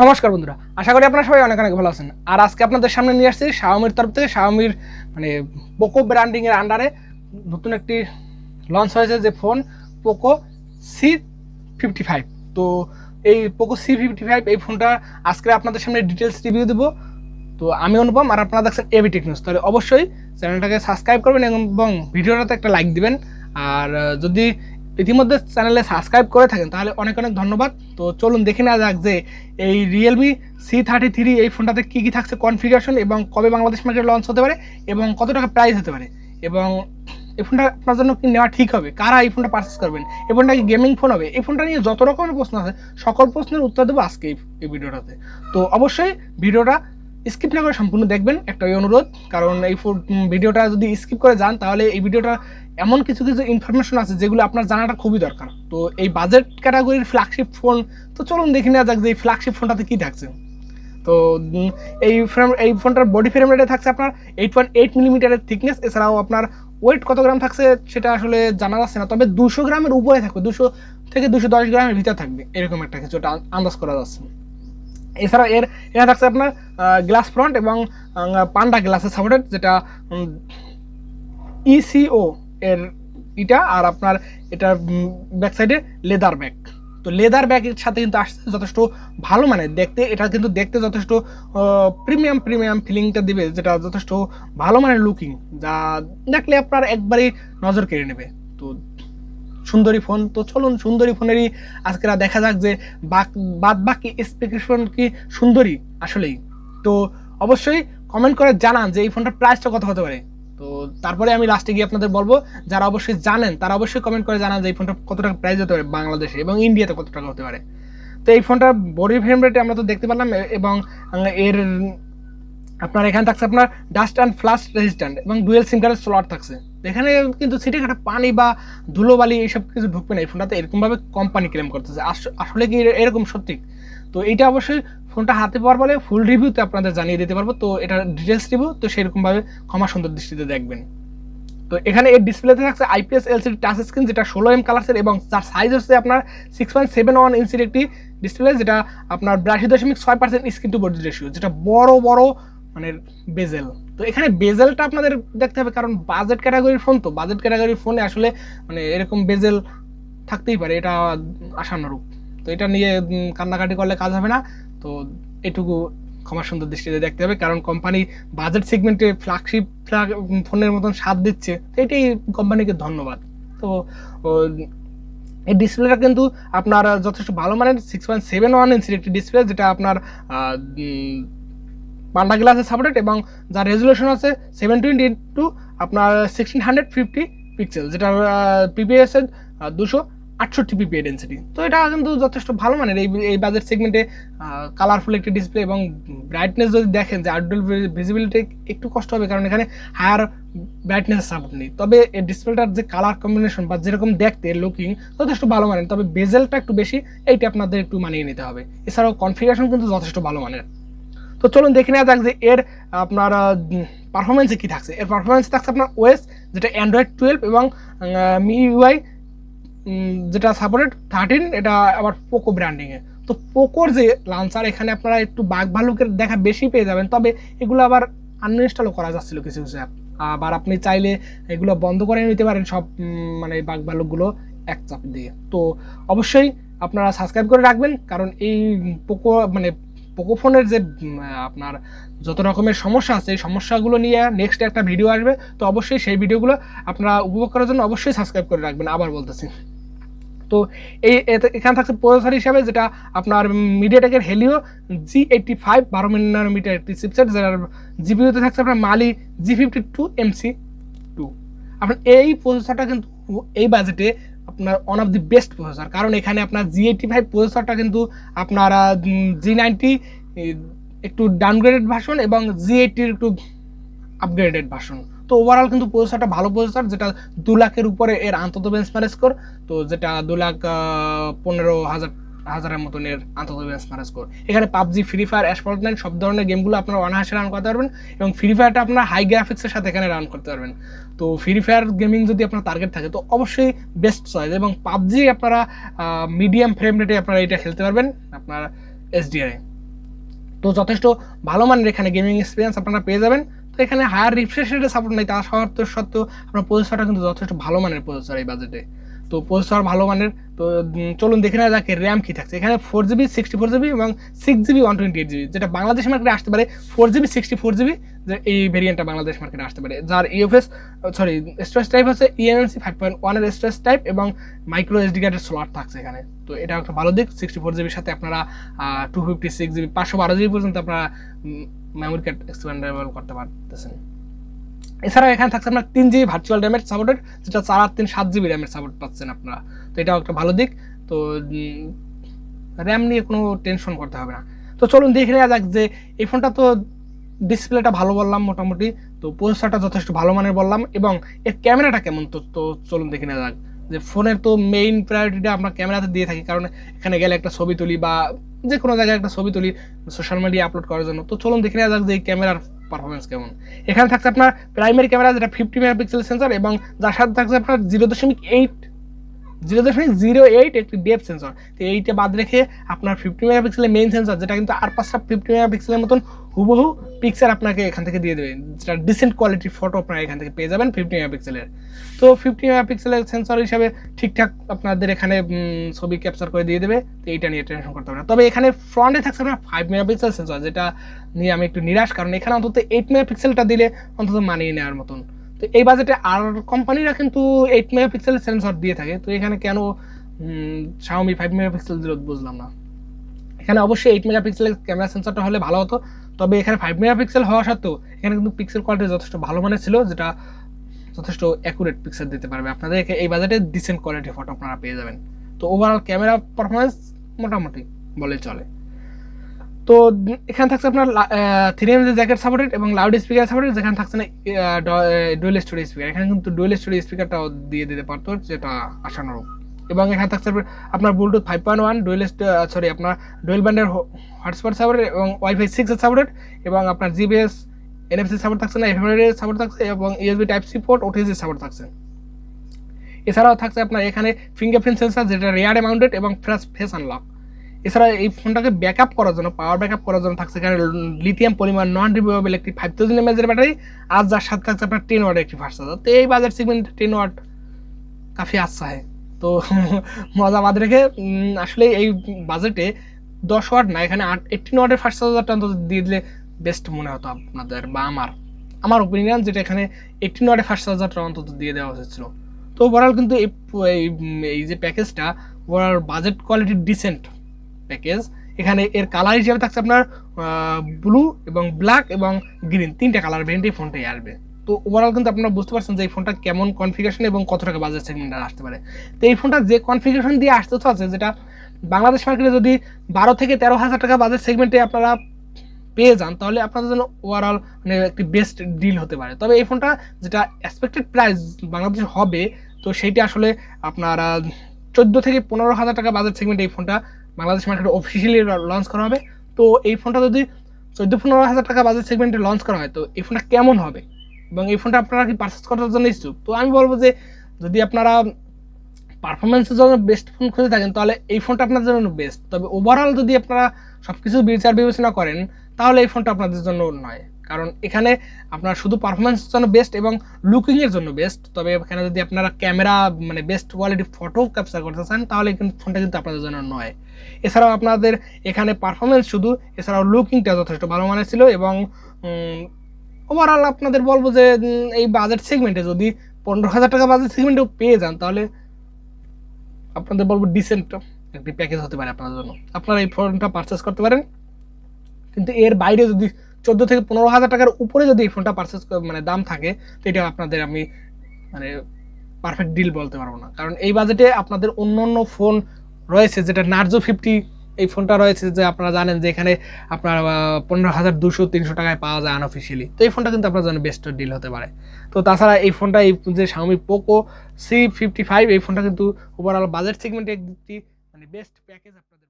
নমস্কার বন্ধুরা, আশা করি আপনারা সবাই অনেক অনেক ভালো আছেন। আর আজকে আপনাদের সামনে নিয়ে আসছি শাওমির তরফ থেকে শাওমির পোকো ব্র্যান্ডিং এর আন্ডারে নতুন একটি লঞ্চ হয়েছে যে ফোন পোকো C55। তো এই পোকো C55 এই ফোনটা আজকে আপনাদের সামনে ডিটেলস রিভিউ দেবো। তো আমি অনুপম আর আপনারা দেখছেন এবি টেক নিউজ। তাহলে অবশ্যই চ্যানেলটাকে সাবস্ক্রাইব করবেন এবং ভিডিওটাতে একটা লাইক দিবেন। আর যদি ইতিমধ্যে চ্যানেলে সাবস্ক্রাইব করে থাকেন তাহলে অনেক অনেক ধন্যবাদ। তো চলুন দেখে নেওয়া যাক যে এই রিয়েলমি C33 এই ফোনটাতে কী কী থাকছে কনফিগারেশন, এবং কবে বাংলাদেশ মার্কেটে লঞ্চ হতে পারে এবং কত টাকা প্রাইস হতে পারে, এবং এই ফোনটা আপনার জন্য কি নেওয়া ঠিক হবে, কারা এই ফোনটা পারচেস করবেন, এই ফোনটা কি গেমিং ফোন হবে, এই ফোনটা নিয়ে যত রকমের প্রশ্ন আছে সকল প্রশ্নের উত্তর দেবো আজকে এই ভিডিওটাতে। তো অবশ্যই ভিডিওটা স্কিপ না করে সম্পূর্ণ দেখবেন, একটা অনুরোধ। কারণ এই ভিডিওটা যদি স্কিপ করে যান তাহলে এই ভিডিওটা এমন কিছু কিছু ইনফরমেশন আছে যেগুলো আপনার জানাটা খুবই দরকার। তো এই বাজেট ক্যাটাগরির ফ্ল্যাগশিপ ফোন, তো চলুন দেখে নেওয়া যাক যে এই ফ্ল্যাগশিপ ফোনটাতে কী থাকছে। তো এই ফোনটার বডি ফ্রেম রেটে থাকছে আপনার 8.8 মিলিমিটারের থিকনেস। এছাড়াও আপনার ওয়েট কত গ্রাম থাকছে সেটা আসলে জানা যাচ্ছে না, তবে 200 গ্রামের উপরে থাকবে, 200 থেকে 210 গ্রামের ভিতরে থাকবে, এরকম একটা কিছু আন্দাজ করা যাচ্ছে। এছাড়াও এখানে থাকছে আপনার গ্লাস ফ্রন্ট এবং পান্ডা গ্লাসের সাপোর্টেড, যেটা ইসিও এর এটা। আর আপনার এটা ব্যাক সাইডে লেদার ব্যাগ। তো লেদার ব্যাগের সাথে কিন্তু আসছে যথেষ্ট ভালো মানে দেখতে, এটা কিন্তু দেখতে যথেষ্ট প্রিমিয়াম ফিলিংটা দিবে, যেটা যথেষ্ট ভালো মানের লুকিং, যা দেখলে আপনার একবারই নজর কেড়ে নেবে। তো সুন্দরী ফোন, তো চলুন সুন্দরী ফোনেরই আজকে দেখা যাক যে বাদ বাকি স্পেসিফিকেশন কি সুন্দরী আসলেই। তো অবশ্যই কমেন্ট করে জানান যে এই ফোনটার প্রাইসটা কত হতে পারে। তো তারপরে আমি লাস্টে গিয়ে আপনাদের বলবো, যারা অবশ্যই জানেন তারা অবশ্যই কমেন্ট করে জানান যে এই ফোনটা কত টাকা প্রাইস হতে পারে বাংলাদেশে এবং ইন্ডিয়াতে কত টাকা হতে পারে। তো এই ফোনটার বডি ফ্রেম রেটে আমরা তো দেখতে পারলাম, এবং এর আপনার এখানে থাকছে আপনার ডাস্ট অ্যান্ড ফ্লাশ রেজিস্ট্যান্ট এবং ডুয়েল সিম কার্ডের স্লট থাকছে। এখানে কিন্তু সিটে কাটা পানি বা ধুলোবালি এইসব কিছু ঢুকবে না এই ফোনটাতে, এরকমভাবে কোম্পানি ক্লেম করতেছে। আসলে কি এরকম সত্যি? তো এইটা অবশ্যই ফোনটা হাতে পাওয়ার পরে ফুল রিভিউতে আপনাদের জানিয়ে দিতে পারবো। তো এটা ডিটেলস রিভিউ, তো সেরকমভাবে ক্ষমা সুন্দর দৃষ্টিতে দেখবেন। তো এখানে এর ডিসপ্লেতে থাকছে IPS LCD টাচ স্ক্রিন, যেটা 16 কালার্সের, এবং তার সাইজ হচ্ছে আপনার 6.71 ইঞ্চির একটি ডিসপ্লে, যেটা আপনার 82.6% স্ক্রিন টু বডি রেশিও, যেটা বড় মানে বেজেল। তো এখানে বেজেলটা আপনাদের দেখতে হবে, কারণ বাজেট ক্যাটাগরির ফোন, তো বাজেট ক্যাটাগরির ফোনে আসলে মানে এরকম বেজেল থাকতেই পারে, এটা আশানুরূপ। তো এটা নিয়ে কান্নাকাটি করলে কাজ হবে না। তো এটুকু ক্ষমা সুন্দর দৃষ্টিতে দেখতে হবে, কারণ কোম্পানি বাজেট সেগমেন্টে ফ্ল্যাগশিপ ফোনের মতন স্বাদ দিচ্ছে, তো এটাই কোম্পানিকে ধন্যবাদ। তো এই ডিসপ্লেটা কিন্তু আপনার যথেষ্ট ভালো মানের 6.71 ইঞ্চির একটি ডিসপ্লে, যেটা আপনার পান্ডা গ্লাসে সাপোর্টেড, এবং যার রেজুলেশন আছে 720 আপনার 1650 পিক্সেল, যেটা পিপিএস এর 268 পিপি ডেন্সিটি। তো এটা কিন্তু যথেষ্ট ভালো মানের এই বাজেট সেগমেন্টে কালারফুল একটি ডিসপ্লে, এবং ব্রাইটনেস যদি দেখেন যে আউটডোর ভিজিবিলিটি একটু কষ্ট হবে, কারণ এখানে হায়ার ব্রাইটনেসের সাপোর্ট নেই। তবে এই ডিসপ্লেটার যে কালার কম্বিনেশন বা যেরকম দেখতে লুকিং যথেষ্ট ভালো মানের, তবে বেজেলটা একটু বেশি, এইটা আপনাদের একটু মানিয়ে নিতে হবে। এছাড়াও কনফিগারেশন কিন্তু যথেষ্ট ভালো মানের। তো চলুন দেখে নেওয়া যাক যে এর আপনার পারফরমেন্সে কী থাকছে। এর পারফরমেন্স থাকছে আপনার ওএস, যেটা অ্যান্ড্রয়েড 12, এবং MIUI যেটা সাপোর্টেড 13, এটা আবার পোকো ব্র্যান্ডিংয়ে। তো পোকোর যে লাঞ্চার, এখানে আপনারা একটু বাঘ ভালুকের দেখা বেশি পেয়ে যাবেন, তবে এগুলো আবার আনইনস্টলও করা যাচ্ছিল কিছু কিছু অ্যাপ। আবার আপনি চাইলে এগুলো বন্ধ করে নিতে পারেন সব মানে বাঘ ভালুকগুলো এক চাপ দিয়ে। তো অবশ্যই আপনারা সাবস্ক্রাইব করে রাখবেন, কারণ এই পোকো ফোনের যে আপনার যত রকমের সমস্যা আছে এই সমস্যাগুলো নিয়ে নেক্সট একটা ভিডিও আসবে। তো অবশ্যই সেই ভিডিওগুলো আপনারা উপভোগ করার জন্য অবশ্যই সাবস্ক্রাইব করে রাখবেন, আবার বলতেছি। তো এখানে থাকছে প্রসেসর হিসাবে, যেটা আপনার মিডিয়াটেকের হেলিও G85 12 ন্যানোমিটার একটি চিপসেট, যার জিপিইউতে থাকছে আপনার মালি G52 MC2। আপনার এই প্রসেসরটা কিন্তু এই বাজেটে আপনার one of the best processor, কারণ এখানে আপনার G85 প্রসেসরটা কিন্তু আপনার G90 একটু ডাউনগ্রেডেড ভার্সন এবং G80 একটু আপগ্রেডেড ভার্সন। তো ওভারঅল কিন্তু প্রসেসরটা ভালো প্রসেসর, যেটা 2 লাখের উপরে এর আন্তত বেঞ্চমার্ক স্কোর, তো যেটা 2,15,000 মতন এর আন্তত বেঞ্চমার্ক স্কোর। এখানে পাবজি, ফ্রি ফায়ার, অ্যাসফল্ট 9 সব ধরনের গেমগুলো আপনারা অনায়াসে রান করতে পারবেন, এবং ফ্রি ফায়ারটা আপনার হাই গ্রাফিক্সের সাথে এখানে রান করতে পারবেন। তো ফ্রি ফায়ার গেমিং যদি আপনার টার্গেট থাকে তো অবশ্যই বেস্ট চয়েস, এবং পাবজি আপনারা মিডিয়াম ফ্রেম রেটে আপনারা এটা খেলতে পারবেন আপনার HDR-এ। তো যথেষ্ট ভালো মানের এখানে গেমিং এক্সপিরিয়েন্স আপনারা পেয়ে যাবেন। তো এখানে হায়ার রিফ্রেশ রেটের সাপোর্ট নেই, তা সত্ত্বেও আপনার প্রসেসরটা কিন্তু যথেষ্ট ভালো মানের প্রসেসর এই বাজেটে। তো প্রসেসর ভালো মানের। তো চলুন দেখে নেওয়া যাক র্যাম কী থাকছে। এখানে 4GB 64GB এবং 6GB 128GB, যেটা বাংলাদেশ মার্কেটে আসতে পারে 4GB 64GB, যে এই ভেরিয়েন্টটা বাংলাদেশ মার্কেটে আসতে পারে, যার স্টোরেজ টাইপ হচ্ছে eMMC 5.1 এর স্টোরেজ টাইপ এবং মাইক্রো SD কার্ডের স্লট থাকছে এখানে। তো এটা একটা ভালো দিক। 64GBর সাথে আপনারা 256GB 512GB পর্যন্ত আপনারা মেমোরি কার্ড এক্সপ্যান্ডেবল করতে পারতেছেন। এছাড়াও এখানে থাকছে আপনার 3GB ভার্চুয়াল র্যামের সাপোর্টেড, যেটা 4/3 7GB র্যামের সাপোর্ট পাচ্ছেন আপনারা। তো এটাও একটা ভালো দিক। তো র্যাম নিয়ে কোনো টেনশন করতে হবে না। তো চলুন দেখে নেওয়া যাক যে এই ফোনটা তো ডিসপ্লেটা ভালো বললাম মোটামুটি, তো প্রসেসরটা যথেষ্ট ভালো মানের বললাম, এবং এর ক্যামেরাটা কেমন। তো চলুন দেখে নেওয়া যাক যে ফোনের তো মেইন প্রায়োরিটিটা আমরা ক্যামেরাতে দিয়ে থাকি, কারণ এখানে গেলে একটা ছবি তুলি বা যে কোনো জায়গায় একটা ছবি তুলি সোশ্যাল মিডিয়া আপলোড করার জন্য। তো চলুন দেখে নেওয়া যাক যে এই ক্যামেরার পারফরমেন্স কেমন। এখানে থাকছে আপনার প্রাইমারি ক্যামেরা, যেটা 50 মেগাপিক্সেল সেন্সর, এবং যার সাথে থাকছে আপনার 0.08 একটি ডেপথ সেন্সর। তো এইটা বাদ রেখে আপনার 50 মেগাপিক্সেলের মেইন সেন্সর, যেটা কিন্তু আর 5টা 50 মেগাপিক্সেলের মতন হুবহু পিক্সেল আপনাকে এখান থেকে দিয়ে দেবে, যেটা ডিসেন্ট কোয়ালিটির ফটো আপনারা এখান থেকে পেয়ে যাবেন 50 মেগাপিক্সেলের। তো 50 মেগাপিক্সেলের সেন্সর হিসাবে ঠিকঠাক আপনাদের এখানে ছবি ক্যাপচার করে দিয়ে দেবে। তো এইটা নিয়ে টেনশন করতে হবে না। তবে এখানে ফ্রন্টে থাকছে আপনার 5 মেগাপিক্সেল সেন্সর, যেটা নিয়ে আমি একটু নিরাশ, কারণ এখানে অন্তত 8 মেগাপিক্সেলটা দিলে অন্তত মানিয়ে নেওয়ার মতন। তো এই বাজেটে আর কোম্পানিরা কিন্তু 8 মেগাপিক্সেল সেন্সর দিয়ে থাকে, তো এখানে কেন Xiaomi 5 মেগাপিক্সেল দিল বুঝলাম না। এখানে অবশ্যই 8 মেগাপিক্সেলের ক্যামেরা সেন্সরটা হলে ভালো হতো, তবে এখানে 5 মেগাপিক্সেল হওয়া সত্ত্বেও এখানে কিন্তু পিক্সেল কোয়ালিটি যথেষ্ট ভালো মানের ছিল, যেটা যথেষ্ট অ্যাকুরেট পিক্সেল দিতে পারবে আপনাদের। এই বাজেটে ডিসেন্ট কোয়ালিটির ফটো আপনারা পেয়ে যাবেন। তো ওভারঅল ক্যামেরা পারফরমেন্স মোটামুটি বলে চলে। তো এখানে থাকছে আপনার 3 জ্যাকেট সাপোর্টেড এবং লাউড স্পিকার সাপোর্টেড, যেখানে থাকছে না ডুয়েল স্টোরেজ স্পিকার। এখানে কিন্তু ডুয়েল স্টোরেজ স্পিকারটাও দিয়ে দিতে পারতো, যেটা আশানুরূপ। এবং এখানে থাকছে আপনার ব্লুটুথ 5.1 আপনার ডুয়েল ব্যান্ডের হটস্পট সাপোর্টেড এবং ওয়াইফাই 6 এর সাপোর্টেড, এবং আপনার জিপিএস NFC সাপোর্ট থাকছে না, এফএম এর সাপোর্ট থাকছে, এবং USB Type-C port OTG support থাকছে। এছাড়াও থাকছে আপনার এখানে ফিঙ্গারপ্রিন্ট সেন্সর, যেটা রিয়ারে মাউন্টেড এবং ফেস আনলক। এছাড়া এই ফোনটাকে ব্যাকআপ করার জন্য, পাওয়ার ব্যাকআপ করার জন্য থাকছে এখানে লিথিয়াম পলিমার নন রিমুভেবল একটি 5000 mAh এর ব্যাটারি, আর যার সাথে থাকছে আপনার 10 ওয়াটের একটি ফাস্ট চার্জার। তো এই বাজার সেগমেন্টে 10 ওয়াট কাফি আচ্ছা হয়। তো মজা বাদ রেখে আসলে এই বাজেটে 10 ওয়াট না, এখানে 18 ওয়াটের ফাস্ট চার্জারটা অন্তত দিয়ে দিলে বেস্ট মনে হতো আপনাদের, বা আমার ওপিনিয়ন, যেটা এখানে 18 ওয়াটের ফাস্ট চার্জারটা অন্তত দিয়ে দেওয়া উচিত ছিল। তো ওভারঅল কিন্তু এই যে প্যাকেজটা overall budget quality dissent package. এখানে এর কালার হিসেবে থাকছে আপনার ব্লু এবং ব্ল্যাক এবং গ্রিন, 3টা কালার ভেরিয়েন্ট এই ফোনটাই আসবে। তো ওভারঅল কিন্তু আপনারা বুঝতে পারছেন যে এই ফোনটা কেমন কনফিগারেশন এবং কত টাকা বাজেট সেগমেন্টে আসতে পারে। তো এই ফোনটা যে কনফিগারেশন দিয়ে আসতে আছে, যেটা বাংলাদেশ মার্কেটে যদি 12 থেকে 13,000 টাকা বাজেট সেগমেন্টে আপনারা পেয়ে যান, তাহলে আপনাদের জন্য ওভারঅল মানে একটি বেস্ট ডিল হতে পারে। তবে এই ফোনটা যেটা এক্সপেক্টেড প্রাইস বাংলাদেশে হবে, তো সেইটা আসলে আপনারা 14 থেকে 15,000 টাকা বাজেট সেগমেন্টে এই ফোনটা বাংলাদেশ মার্কেটে অফিসিয়ালি লঞ্চ করা হবে। তো এই ফোনটা যদি 14-15,000 টাকা বাজেট সেগমেন্টে লঞ্চ করা হয়, তো এই ফোনটা কেমন হবে এবং এই ফোনটা আপনারা কি পারচেস করার জন্য ইচ্ছুক? তো আমি বলবো যে যদি আপনারা পারফরমেন্সের জন্য বেস্ট ফোন খুঁজে থাকেন, তাহলে এই ফোনটা আপনাদের জন্য বেস্ট। তবে ওভারঅল যদি আপনারা সব কিছু বিচার বিবেচনা করেন, তাহলে এই ফোনটা আপনাদের জন্য নয়, কারণ এখানে আপনার শুধু পারফরমেন্সের জন্য বেস্ট এবং লুকিংয়ের জন্য বেস্ট। তবে এখানে যদি আপনারা ক্যামেরা মানে বেস্ট কোয়ালিটি ফটো ক্যাপচার করতে চান, তাহলে কিন্তু ফোনটা কিন্তু আপনাদের জন্য নয়। এছাড়াও আপনাদের এখানে পারফরমেন্স শুধু, এছাড়াও লুকিংটা যথেষ্ট ভালো মানের ছিল। এবং ওভারঅল আপনাদের বলবো যে এই বাজেট সেগমেন্টে যদি 15,000 টাকা বাজেট সেগমেন্টেও পেয়ে যান, তাহলে আপনাদের বলবো ডিসেন্ট একটি প্যাকেজ হতে পারে আপনাদের জন্য। আপনারা এই ফোনটা পারচেস করতে পারেন, কিন্তু এর বাইরে যদি 14 থেকে 15,000 টাকার উপরে যদি এই ফোনটা পারচেস মানে দাম থাকে, তো এটা আপনাদের আমি মানে পারফেক্ট ডিল বলতে পারবো না। কারণ এই বাজেটে আপনাদের অন্য ফোন রয়েছে, যেটা নার্জো 50 এই ফোনটা রয়েছে, যে আপনারা জানেন যে এখানে আপনার 15,200-300 টাকায় পাওয়া যায় আনঅফিসিয়ালি। তো এই ফোনটা কিন্তু আপনার জন্য বেস্ট ডিল হতে পারে। তো তাছাড়া এই ফোনটা, এই যে Xiaomi Poco C55, এই ফোনটা কিন্তু ওভারঅল বাজেট সেগমেন্টে একটি মানে বেস্ট প্যাকেজ আপনাদের